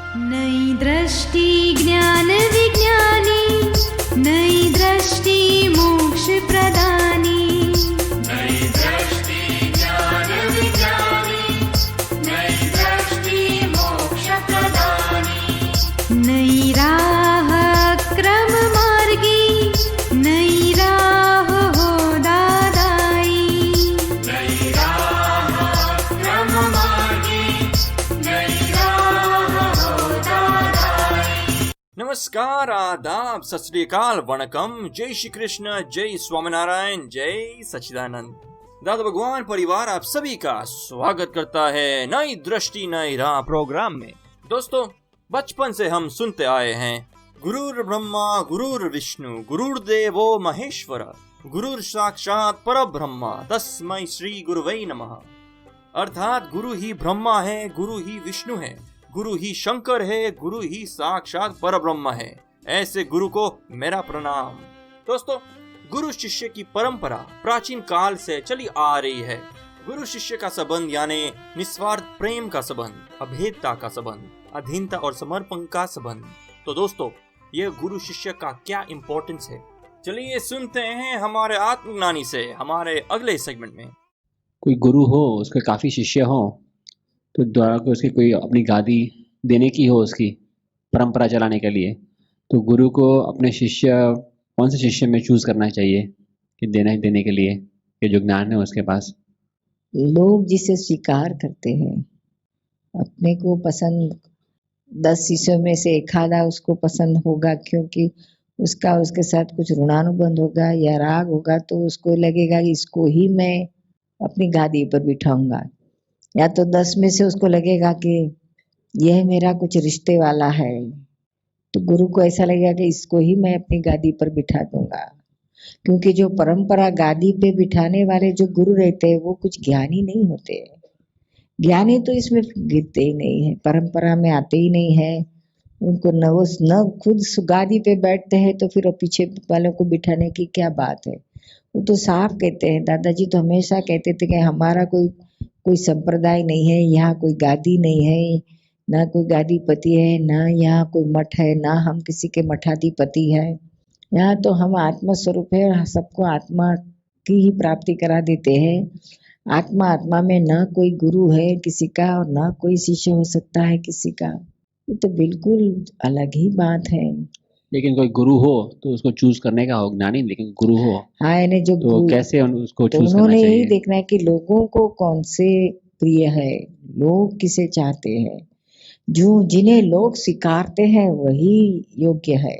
नई दृष्टि ज्ञान विज्ञानी, नई दृष्टि मोक्ष प्रदानी। नई दृष्टि ज्ञान विज्ञानी, नई दृष्टि मोक्ष प्रदानी। नई राह क्रम मार्गी, नई राह हो दादाई। नई राह क्रम मार्गी, नई राह हो दादाई। नमस्कार, आदाब, सत श्री अकाल, वणकम, जय श्री कृष्ण, जय स्वामीनारायण, जय सच्चिदानंद। दादा भगवान परिवार आप सभी का स्वागत करता है नई दृष्टि नई राह प्रोग्राम में। दोस्तों, बचपन से हम सुनते आए हैं गुरुर् ब्रह्मा गुरुर् विष्णु गुरुर्देवो महेश्वर, गुरुर् साक्षात परब्रह्म तस्मै श्री गुरुवे नमः। अर्थात गुरु ही ब्रह्मा है, गुरु ही विष्णु है, गुरु ही शंकर है, गुरु ही साक्षात परब्रह्म है। ऐसे गुरु को मेरा प्रणाम। दोस्तों, गुरु शिष्य की परंपरा प्राचीन काल से चली आ रही है। गुरु शिष्य का संबंध यानी निस्वार्थ प्रेम का संबंध, अभेदता का संबंध, अधीनता और समर्पण का संबंध। तो दोस्तों, ये गुरु शिष्य का क्या इंपॉर्टेंस है, चलिए सुनते हैं हमारे आत्मज्ञानी से हमारे अगले सेगमेंट में। कोई गुरु हो, उसके काफ़ी शिष्य हो, तो द्वारा को उसकी कोई अपनी गादी देने की हो, उसकी परंपरा चलाने के लिए, तो गुरु को अपने शिष्य कौन से शिष्य में चूज़ करना चाहिए कि देने के लिए कि जो ज्ञान है उसके पास। लोग जिसे स्वीकार करते हैं, अपने को पसंद 10 शिष्यों में से एक आधा उसको पसंद होगा, क्योंकि उसके साथ कुछ ऋणानुबंध होगा या राग होगा, तो उसको लगेगा कि इसको ही मैं अपनी गादी पर बिठाऊंगा। या तो 10 में से उसको लगेगा कि यह मेरा कुछ रिश्ते वाला है, तो गुरु को ऐसा लगेगा कि इसको ही मैं अपनी गादी पर बिठा दूंगा। क्योंकि जो परंपरा गादी पे बिठाने वाले जो गुरु रहते हैं वो कुछ ज्ञानी नहीं होते। ज्ञानी तो इसमें गिरते ही नहीं है, परंपरा में आते ही नहीं है। उनको न खुद गादी पे बैठते हैं, तो फिर पीछे वालों को बिठाने की क्या बात है। वो तो साफ कहते हैं, दादाजी तो हमेशा कहते थे कि हमारा कोई संप्रदाय नहीं है, यहाँ कोई गादी नहीं है, ना कोई गादीपति है, ना यहाँ कोई मठ है, ना हम किसी के मठाधिपति है। यहाँ तो हम आत्मा स्वरूप है, सबको आत्मा की ही प्राप्ति करा देते हैं। आत्मा में न कोई गुरु है किसी का, और न कोई शिष्य हो सकता है किसी का। ये तो बिल्कुल अलग ही बात है। लेकिन कोई गुरु हो तो उसको चूज करने का हो ज्ञानी, लेकिन गुरु हो हाँ, यानी जो तो कैसे उसको तो चूज करना उन्होंने यही चाहिए। देखना है कि लोगों को कौन से प्रिय है, लोग किसे चाहते हैं। जो जिन्हें लोग स्वीकारते हैं वही योग्य है,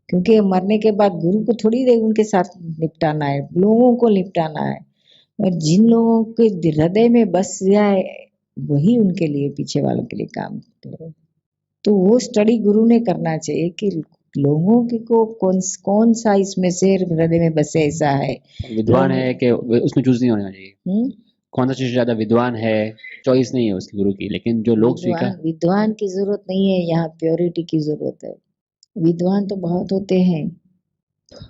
क्योंकि मरने के बाद गुरु को थोड़ी देर उनके साथ निपटाना है, लोगों को निपटाना है। और जिन लोगों के हृदय में बस जाए वही उनके लिए, पीछे वालों के लिए काम करे। तो वो स्टडी गुरु ने करना चाहिए कि लोगों की को कौन सा इसमें से हृदय में बसे ऐसा है। विद्वान है कि उसमें चूज नहीं होना चाहिए। कौन सा शिष्य ज्यादा विद्वान है, चॉइस नहीं है उसकी गुरु की, लेकिन जो लोग स्वीकार। विद्वान की जरूरत नहीं है, यहाँ प्योरिटी की जरूरत है। विद्वान तो बहुत होते हैं,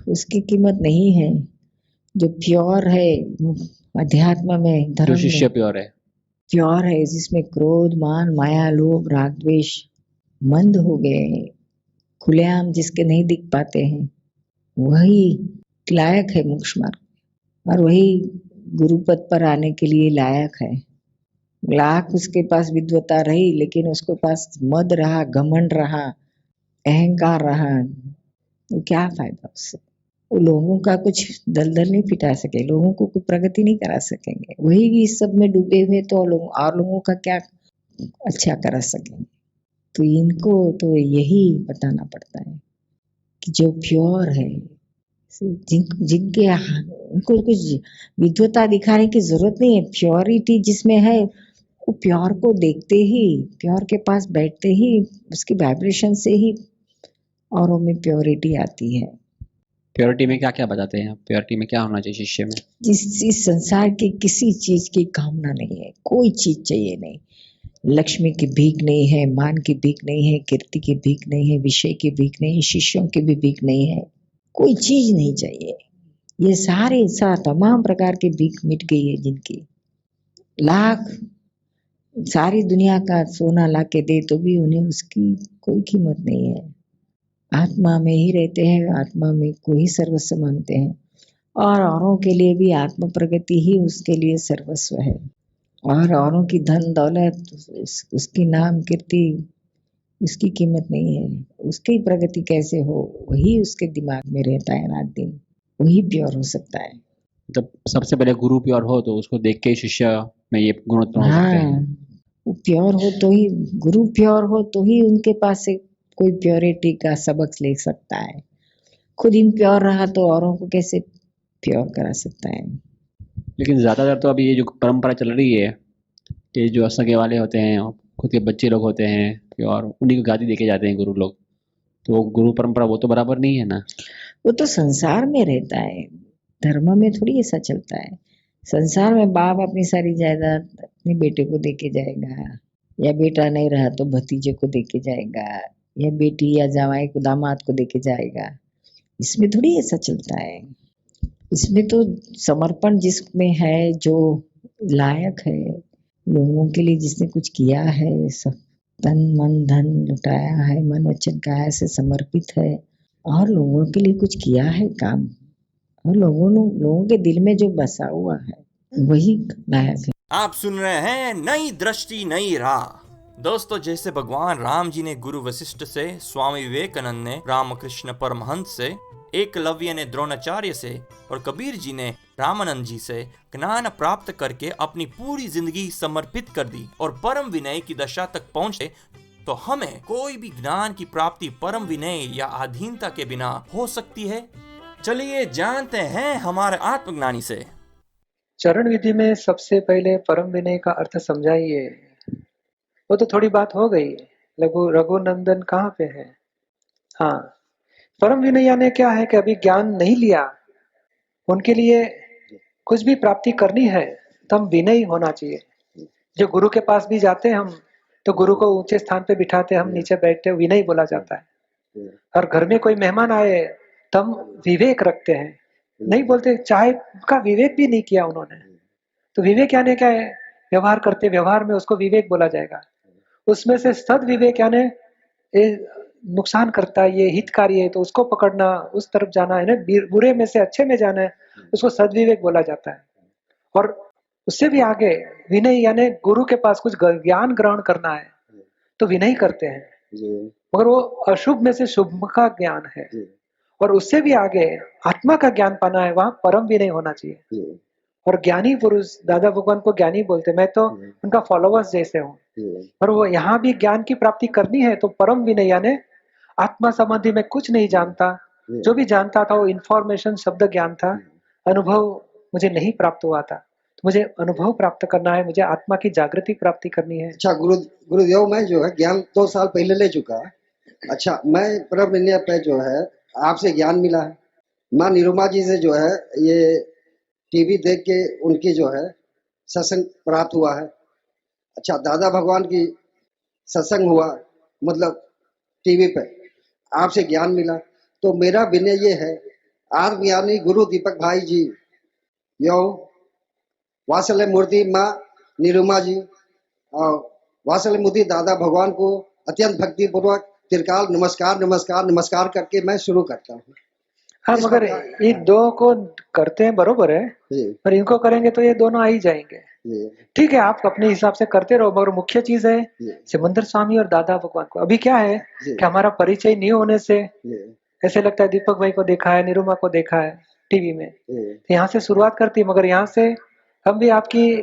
उसकी कीमत नहीं है। जो प्योर है अध्यात्म में, धर्म जो शिष्य में प्योर है, जिसमें क्रोध मान माया लोभ राग द्वेष मंद हो गए, खुलेआम जिसके नहीं दिख पाते हैं, वही लायक है मोक्ष मार्ग, और वही गुरुपद पर आने के लिए लायक है। लाख उसके पास विद्वता रही, लेकिन उसके पास मद रहा, घमंड रहा, अहंकार रहा, तो क्या फायदा उससे। वो लोगों का कुछ दलदल नहीं पिटा सके, लोगों को कोई प्रगति नहीं करा सकेंगे। वही भी इस सब में डूबे हुए, तो और लोगों का क्या अच्छा करा सकेंगे। तो इनको तो यही बताना पड़ता है कि जो प्योर है, जिनके उनको कुछ विद्वता दिखाने की जरूरत नहीं है। प्योरिटी जिसमें है, वो प्योर को देखते ही, प्योर के पास बैठते ही, उसकी वाइब्रेशन से ही औरों में प्योरिटी आती है। प्योरिटी में क्या क्या बताते हैं, प्योरिटी में क्या होना चाहिए शिष्य में। इस संसार की किसी चीज की कामना नहीं है, कोई चीज चाहिए नहीं। लक्ष्मी की भीख नहीं है, मान की भीख नहीं है, कीर्ति की भीख नहीं है, विषय की भीख नहीं है, शिष्यों की भी भीख नहीं है, कोई चीज नहीं चाहिए। ये सारे तमाम प्रकार की भीख मिट गई है जिनकी। लाख सारी दुनिया का सोना ला के दे तो भी उन्हें उसकी कोई कीमत नहीं है। आत्मा में ही रहते हैं, आत्मा में को ही सर्वस्व मानते हैं और औरों के लिए भी आत्म प्रगति ही उसके लिए सर्वस्व है। और औरों की धन दौलत, उसकी नाम कीर्ति, उसकी कीमत नहीं है। उसकी प्रगति कैसे हो वही उसके दिमाग में रहता है रात दिन, वही प्योर हो सकता है। जब सबसे पहले गुरु प्योर हो तो उसको देख के ही शिष्य में ये गुण उत्पन्न हो सकते हैं। हाँ, वो प्योर हो तो ही, गुरु प्योर हो तो ही उनके पास से कोई प्योरिटी का सबक ले सकता है। खुद इम्प्योर रहा तो औरों को कैसे प्योर करा सकता है। लेकिन ज़्यादातर तो अभी ये जो परंपरा चल रही है कि जो सगे वाले होते हैं, खुद के बच्चे लोग होते हैं और उन्हीं को गादी देके जाते हैं गुरु लोग, तो वो गुरु परंपरा वो तो बराबर नहीं है ना। वो तो संसार में रहता है, धर्म में थोड़ी ऐसा चलता है। संसार में बाप अपनी सारी जायदाद अपने बेटे को देके जाएगा, या बेटा नहीं रहा तो भतीजे को देके जाएगा, या बेटी या जामाई को, दामाद को देके जाएगा। इसमें थोड़ी ऐसा चलता है। इसमें तो समर्पण जिसमें है, जो लायक है, लोगों के लिए जिसने कुछ किया है, सब तन मन धन लुटाया है, मन वचन काया से समर्पित है और लोगों के लिए कुछ किया है काम, और लोगों के दिल में जो बसा हुआ है वही लायक है। आप सुन रहे हैं नई दृष्टि नई राह। दोस्तों, जैसे भगवान राम जी ने गुरु वशिष्ठ से, स्वामी विवेकानंद ने रामकृष्ण परमहंस से, एकलव्य ने द्रोणाचार्य से और कबीर जी ने रामानंद जी से ज्ञान प्राप्त करके अपनी पूरी जिंदगी समर्पित कर दी और परम विनय की दशा तक पहुंचे, तो हमें कोई भी ज्ञान की प्राप्ति परम विनय या अधीनता के बिना हो सकती है? चलिए जानते हैं हमारे आत्मज्ञानी से। चरण विधि में सबसे पहले परम विनय का अर्थ समझाइए। वो तो थोड़ी बात हो गई, रघुनंदन कहाँ पे है? हाँ, परम विनय यानी क्या है कि अभी ज्ञान नहीं लिया, उनके लिए कुछ भी प्राप्ति करनी है तो हम विनयी होना चाहिए। जो गुरु के पास भी जाते हैं हम, तो गुरु को ऊंचे स्थान पे बिठाते, हम नीचे बैठते, विनयी बोला जाता है। और घर में कोई मेहमान आए तो हम विवेक रखते हैं, नहीं बोलते चाय का विवेक भी नहीं किया उन्होंने। तो विवेक यानी क्या है? व्यवहार करते, व्यवहार में उसको विवेक बोला जाएगा। उसमें से सद विवेक यानी नुकसान करता है, ये हितकारी है तो उसको पकड़ना, उस तरफ जाना है ना, बुरे में से अच्छे में जाना है, उसको सदविवेक बोला जाता है। और उससे भी आगे विनय यानी गुरु के पास कुछ ज्ञान ग्रहण करना है तो विनय करते हैं, मगर वो अशुभ में से शुभ का ज्ञान है। और उससे भी आगे आत्मा का ज्ञान पाना है, वहां परम विनय होना चाहिए। और ज्ञानी पुरुष, दादा भगवान को ज्ञानी बोलते, मैं तो उनका फॉलोवर्स जैसे हूँ। और वो यहाँ भी ज्ञान की प्राप्ति करनी है तो परम विनय यानी आत्मा संबंधी में कुछ नहीं जानता, जो भी जानता था वो इंफॉर्मेशन शब्द ज्ञान था, अनुभव मुझे नहीं प्राप्त हुआ था, तो मुझे अनुभव प्राप्त करना है, मुझे आत्मा की जागृति प्राप्ति करनी है। अच्छा गुरुदेव, मैं जो है ज्ञान 2 साल पहले ले चुका है। अच्छा, मैं परम विनय पे जो है आपसे ज्ञान मिला है। माँ निरुमा जी से जो है ये टीवी देख के उनकी जो है सत्संग प्राप्त हुआ है। अच्छा, दादा भगवान की सत्संग हुआ, मतलब टीवी पे आपसे ज्ञान मिला। तो मेरा विनय ये है, आत्मज्ञानी गुरु दीपक भाई जी, यो वात्सल्य मूर्ति माँ निरुमा जी और वात्सल्य मूर्ति दादा भगवान को अत्यंत भक्ति पूर्वक त्रिकाल नमस्कार नमस्कार नमस्कार करके मैं शुरू करता हूँ। हाँ, मगर ये दो को करते हैं बरोबर है, पर इनको करेंगे तो ये दोनों आ ही जाएंगे। ठीक है, आप अपने हिसाब से करते रहो, मगर मुख्य चीज है सिमंदर स्वामी और दादा भगवान को। अभी क्या है कि हमारा परिचय नहीं होने से ऐसे लगता है दीपक भाई को देखा है, निरुमा को देखा है टीवी में, तो यहाँ से शुरुआत करती है, मगर यहाँ से हम भी आपकी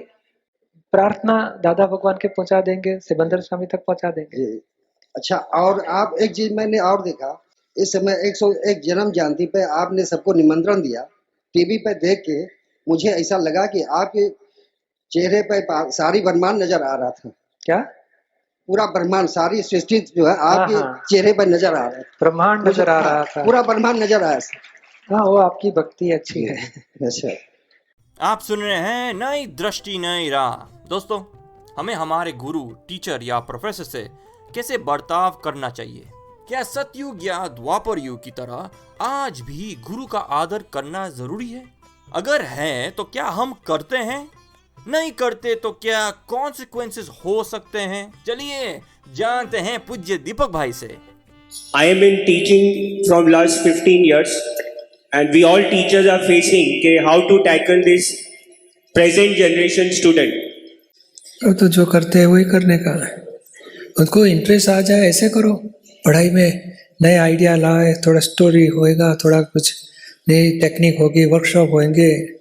प्रार्थना दादा भगवान के पहुंचा देंगे, सिमंदर स्वामी तक पहुंचा देंगे। अच्छा, और आप एक चीज मैंने और देखा, इस समय 101 जन्म जयंती पे आपने सबको निमंत्रण दिया। टीवी पे देख के मुझे ऐसा लगा कि आपके चेहरे पे सारी ब्रह्मांड नजर आ रहा था। क्या? पूरा ब्रह्मांड, सारी सृष्टि जो है आपके चेहरे पे नजर आ रहा है। ब्रह्मांड नजर आ रहा था, पूरा ब्रह्मांड नजर आ रहा है। हाँ, वो आपकी भक्ति अच्छी है। अच्छा, आप सुन रहे हैं नई दृष्टि नई राह। दोस्तों, हमें हमारे गुरु, टीचर या प्रोफेसर से कैसे बर्ताव करना चाहिए? क्या सतयुग या द्वापर युग की तरह आज भी गुरु का आदर करना जरूरी है? अगर है तो क्या हम करते हैं? नहीं करते तो क्या कॉन्सिक्वेंसेस हो सकते हैं? चलिए जानते हैं पूज्य दीपक भाई से। I am in teaching from last 15 years and we all teachers are facing how to tackle this present generation student. तो जो करते हैं वही करने का है, उनको इंटरेस्ट आ जाए ऐसे करो। पढ़ाई में नए आइडिया लाए, थोड़ा स्टोरी होएगा, थोड़ा कुछ नई टेक्निक होगी, वर्कशॉप होंगे,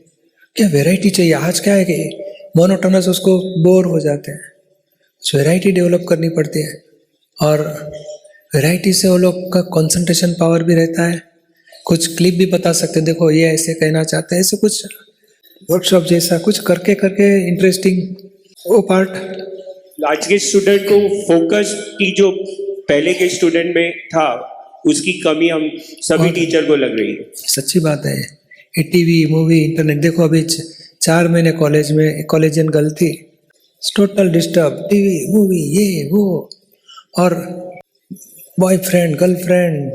क्या वैरायटी चाहिए। आज क्या है कि मोनोटोनस उसको बोर हो जाते हैं, कुछ वैरायटी डेवलप करनी पड़ती है और वैरायटी से वो लोग का कंसंट्रेशन पावर भी रहता है। कुछ क्लिप भी बता सकते हैं, देखो ये ऐसे कहना चाहते हैं, ऐसे कुछ वर्कशॉप जैसा कुछ करके करके इंटरेस्टिंग वो पार्ट। आज के स्टूडेंट को फोकस की जो पहले के स्टूडेंट में था उसकी कमी हम सभी टीचर को लग रही है। सच्ची बात है। ये टीवी मूवी इंटरनेट देखो, अभी 4 महीने कॉलेज में कॉलेजियन गर्ल थी, टोटल डिस्टर्ब, टीवी मूवी ये वो, और बॉयफ्रेंड गर्लफ्रेंड,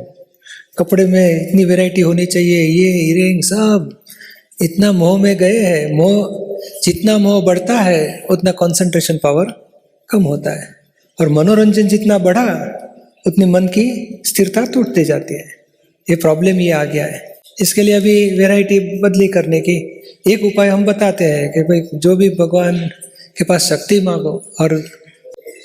कपड़े में इतनी वैरायटी होनी चाहिए, ये इयरिंग सब, इतना मोह में गए हैं। मोह जितना मोह बढ़ता है उतना कंसंट्रेशन पावर कम होता है, और मनोरंजन जितना बढ़ा उतनी मन की स्थिरता टूटती जाती है। ये प्रॉब्लम ये आ गया है। इसके लिए अभी वैरायटी बदली करने की एक उपाय हम बताते हैं कि भाई जो भी भगवान के पास शक्ति मांगो, और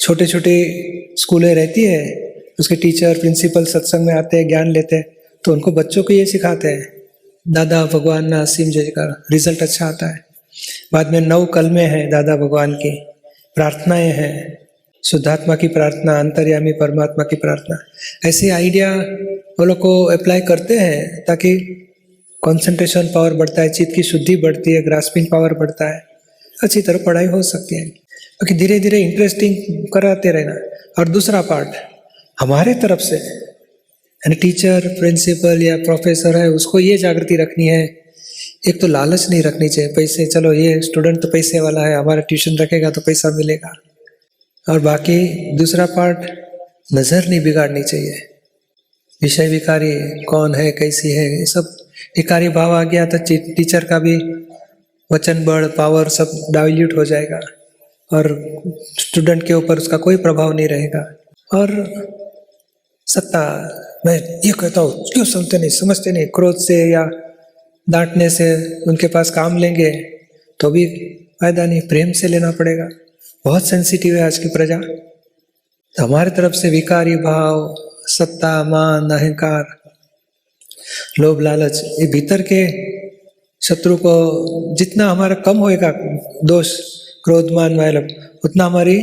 छोटे छोटे स्कूलें रहती है, उसके टीचर प्रिंसिपल सत्संग में आते हैं, ज्ञान लेते हैं, तो उनको बच्चों को ये सिखाते हैं, दादा भगवान ना असीम जय का रिजल्ट अच्छा आता है। बाद में 9 कलमे हैं दादा भगवान की, प्रार्थनाएं हैं, शुद्धात्मा की प्रार्थना, अंतर्यामी परमात्मा की प्रार्थना, ऐसे आइडिया वो लोग को अप्लाई करते हैं ताकि कंसंट्रेशन पावर बढ़ता है, चित्त की शुद्धि बढ़ती है, ग्रास्पिंग पावर बढ़ता है, अच्छी तरह पढ़ाई हो सकती है। क्योंकि धीरे धीरे इंटरेस्टिंग कराते रहना। और दूसरा पार्ट हमारे तरफ से, यानी टीचर प्रिंसिपल या प्रोफेसर है, उसको ये जागृति रखनी है। एक तो लालच नहीं रखनी चाहिए पैसे, चलो ये स्टूडेंट तो पैसे वाला है, हमारा ट्यूशन रखेगा तो पैसा मिलेगा। और बाकी दूसरा पार्ट, नज़र नहीं बिगाड़नी चाहिए। विषय विकारी कौन है, कैसी है, ये सब विकारी भाव आ गया तो टीचर का भी वचन बल पावर सब डाइल्यूट हो जाएगा और स्टूडेंट के ऊपर उसका कोई प्रभाव नहीं रहेगा। और सत्ता, मैं ये कहता हूँ, क्यों सुनते नहीं, समझते नहीं, क्रोध से या डांटने से उनके पास काम लेंगे तो भी फायदा नहीं, प्रेम से लेना पड़ेगा। बहुत सेंसिटिव है आज की प्रजा। तो हमारे तरफ से विकारी भाव, सत्ता, मान, अहंकार, लोभ, लालच, ये भीतर के शत्रु को जितना हमारा कम होएगा दोष, क्रोध, मान, माया, उतना हमारी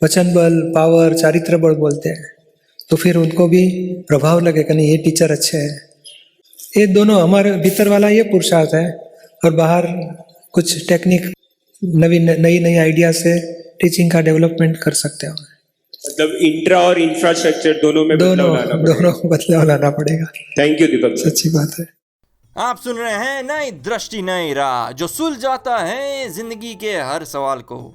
वचन बल, पावर, चारित्र बल बोलते हैं, तो फिर उनको भी प्रभाव लगेगा, नहीं ये टीचर अच्छे हैं। ये दोनों हमारे भीतर वाला ये पुरुषार्थ है, और बाहर कुछ टेक्निक नई आइडिया से टीचिंग का डेवलपमेंट कर सकते हो। मतलब इंट्रा और इंफ्रास्ट्रक्चर दोनों में बदलाव लाना पड़ेगा। थैंक यू दीपक। सच्ची बात है। आप सुन रहे हैं नई दृष्टि नई राह, जो सुलझाता है जिंदगी के हर सवाल को।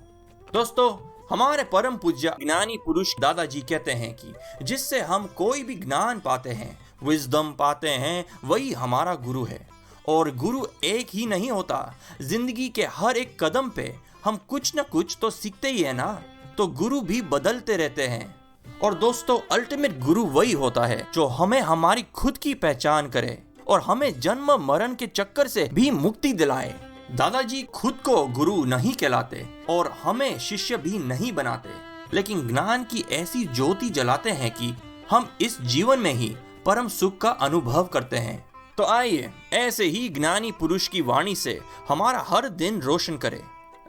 दोस्तों, हमारे परम पूज्य ज्ञानी पुरुष दादाजी कहते हैं कि जिससे हम कोई भी ज्ञान पाते हैं, विजडम पाते हैं, वही हमारा गुरु है। और गुरु एक ही नहीं होता, जिंदगी के हर एक कदम पे हम कुछ न कुछ तो सीखते ही है ना, तो गुरु भी बदलते रहते हैं। और दोस्तों, अल्टीमेट गुरु वही होता है जो हमें हमारी खुद की पहचान करे और हमें जन्म मरण के चक्कर से भी मुक्ति दिलाए। दादाजी खुद को गुरु नहीं कहलाते और हमें शिष्य भी नहीं बनाते, लेकिन ज्ञान की ऐसी ज्योति जलाते हैं कि हम इस जीवन में ही परम सुख का अनुभव करते हैं। तो आइए ऐसे ही ज्ञानी पुरुष की वाणी से हमारा हर दिन रोशन करें।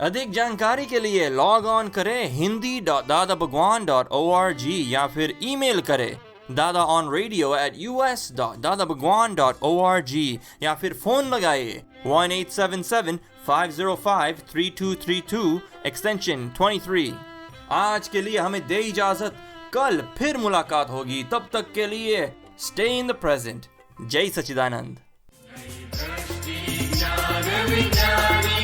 अधिक जानकारी के लिए लॉग ऑन करें hindi.dadabhagwan.org या फिर ईमेल करें dadaonradio@us.dadabhagwan.org या फिर फोन लगाइए 1877-505-3232 एक्सटेंशन 23। आज के लिए हमें दे इजाजत, कल फिर मुलाकात होगी, तब तक के लिए स्टे इन द प्रेजेंट। जय सच्चिदानंद। दृष्टि ज्ञान विज्ञानी